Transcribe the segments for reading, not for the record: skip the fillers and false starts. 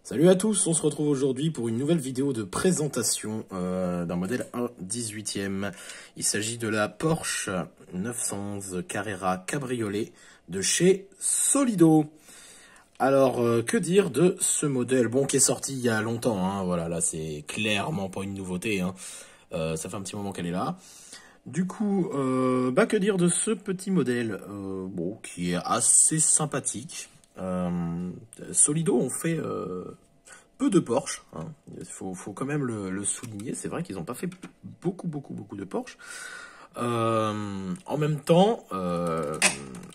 Salut à tous, on se retrouve aujourd'hui pour une nouvelle vidéo de présentation d'un modèle 1/18e. Il s'agit de la Porsche 911 Carrera Cabriolet de chez Solido. Alors, que dire de ce modèle? Bon, qui est sorti il y a longtemps, hein, voilà, là c'est clairement pas une nouveauté, hein. Ça fait un petit moment qu'elle est là. Du coup, que dire de ce petit modèle bon, qui est assez sympathique. Solido ont fait peu de Porsche, hein. Il faut quand même le souligner. C'est vrai qu'ils n'ont pas fait beaucoup de Porsche. En même temps,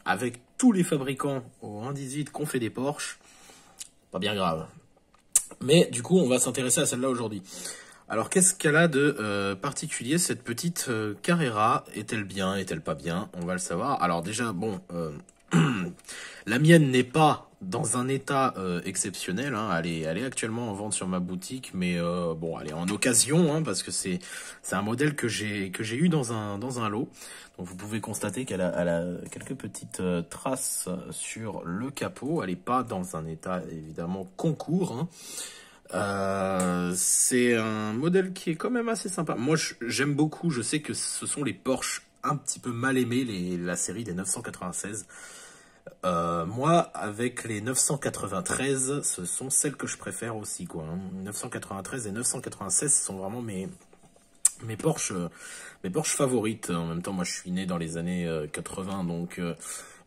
avec tous les fabricants au 1.18 qu'on fait des Porsche, pas bien grave. Mais du coup, on va s'intéresser à celle-là aujourd'hui. Alors, qu'est-ce qu'elle a de particulier, cette petite Carrera? Est-elle bien, est-elle pas bien? On va le savoir. Alors déjà, bon, la mienne n'est pas dans un état exceptionnel, hein. Elle est actuellement en vente sur ma boutique, mais bon, elle est en occasion, hein, parce que c'est un modèle que j'ai eu dans un lot. Donc vous pouvez constater qu'elle a quelques petites traces sur le capot. Elle n'est pas dans un état évidemment concours, hein. C'est un modèle qui est quand même assez sympa. Moi, j'aime beaucoup. Je sais que ce sont les Porsche un petit peu mal aimés, la série des 996. Moi, avec les 993, ce sont celles que je préfère aussi, quoi, hein. 993 et 996 sont vraiment mes Porsche favorites. En même temps, moi, je suis né dans les années 80, donc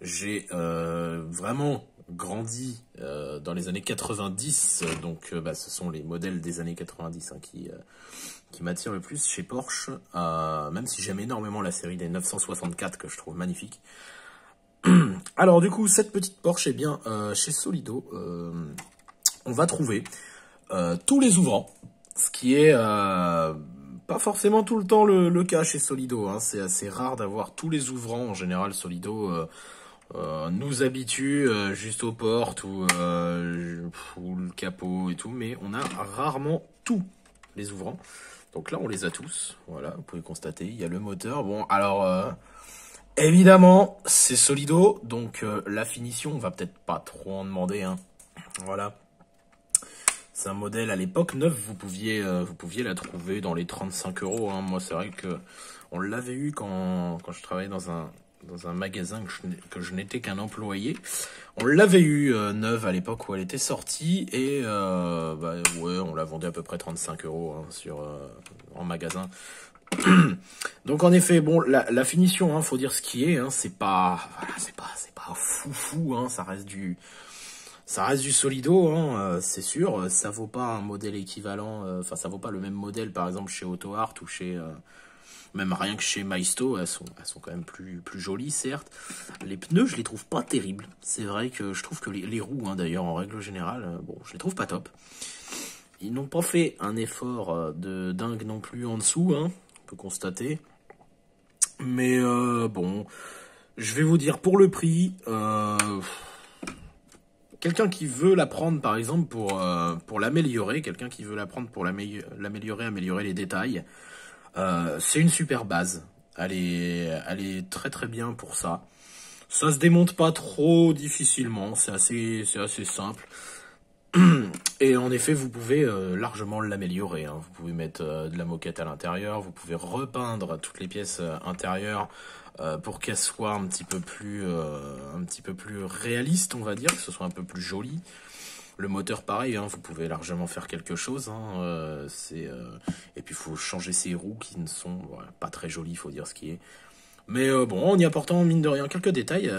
j'ai vraiment grandi dans les années 90, donc ce sont les modèles des années 90, hein, qui m'attirent le plus chez Porsche, même si j'aime énormément la série des 964 que je trouve magnifique. Alors du coup, cette petite Porsche, eh bien, chez Solido, on va trouver tous les ouvrants, ce qui est pas forcément tout le temps le cas chez Solido, hein. C'est assez rare d'avoir tous les ouvrants. En général, Solido nous habitue juste aux portes ou le capot et tout, mais on a rarement tous les ouvrants. Donc là, on les a tous. Voilà, vous pouvez constater, il y a le moteur. Bon, alors évidemment, c'est Solido, donc la finition, on va peut-être pas trop en demander, hein. Voilà. C'est un modèle à l'époque neuf, vous pouviez la trouver dans les 35 €, hein. Moi, c'est vrai que on l'avait eu quand je travaillais dans un magasin que je n'étais qu'un employé. On l'avait eu neuve à l'époque où elle était sortie, et ouais, on la vendait à peu près 35 €, hein, en magasin. Donc en effet, bon, la finition, hein, faut dire ce qui est, hein, c'est pas foufou, hein, ça reste du Solido, hein, c'est sûr. Ça vaut pas un modèle équivalent, enfin ça vaut pas le même modèle par exemple chez Auto Art ou chez même rien que chez Maisto. Elles sont quand même plus jolies, certes. Les pneus, je les trouve pas terribles. C'est vrai que je trouve que les roues, hein, d'ailleurs en règle générale, bon, je les trouve pas top. Ils n'ont pas fait un effort de dingue non plus en dessous, hein, on peut constater. Mais bon, je vais vous dire, pour le prix, quelqu'un qui veut la prendre par exemple pour l'améliorer, quelqu'un qui veut la prendre pour l'améliorer, améliorer les détails, c'est une super base. Elle est très bien pour ça. Ça se démonte pas trop difficilement, c'est assez simple. Et en effet, vous pouvez largement l'améliorer, hein. Vous pouvez mettre de la moquette à l'intérieur, vous pouvez repeindre toutes les pièces intérieures pour qu'elles soient un petit peu plus réalistes, on va dire, que ce soit un peu plus joli. Le moteur, pareil, hein, vous pouvez largement faire quelque chose, hein, et puis il faut changer ces roues qui ne sont pas très jolies, il faut dire ce qui est. Mais bon, en y apportant mine de rien quelques détails,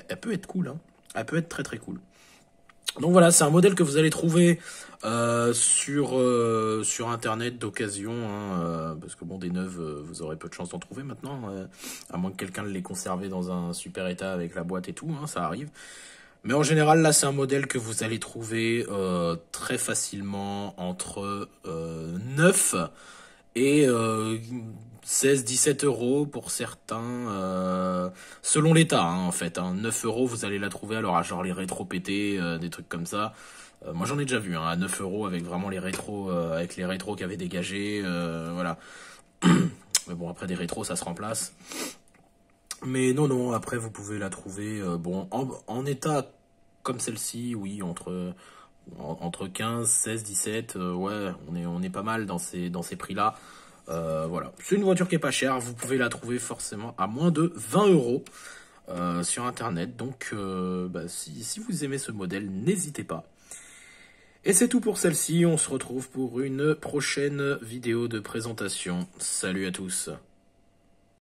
elle peut être cool, hein. Elle peut être très cool. Donc voilà, c'est un modèle que vous allez trouver sur internet d'occasion, hein, parce que bon, des neuves, vous aurez peu de chance d'en trouver maintenant, à moins que quelqu'un l'ait conservé dans un super état avec la boîte et tout, hein, ça arrive. Mais en général, là, c'est un modèle que vous allez trouver très facilement entre 9 et 16-17 € pour certains, selon l'état, hein, en fait, hein. 9 €, vous allez la trouver alors à genre les rétros pétés, des trucs comme ça. Moi j'en ai déjà vu, hein, à 9 € avec vraiment les rétros, avec les rétros qui avaient dégagé, voilà. Mais bon, après des rétros ça se remplace. Mais non, après vous pouvez la trouver bon en état comme celle-ci, oui, entre entre 15, 16, 17, ouais, on est pas mal dans ces prix-là. Voilà, c'est une voiture qui est pas chère, vous pouvez la trouver forcément à moins de 20 euros sur internet. Donc bah, si vous aimez ce modèle, n'hésitez pas. Et c'est tout pour celle-ci, on se retrouve pour une prochaine vidéo de présentation. Salut à tous.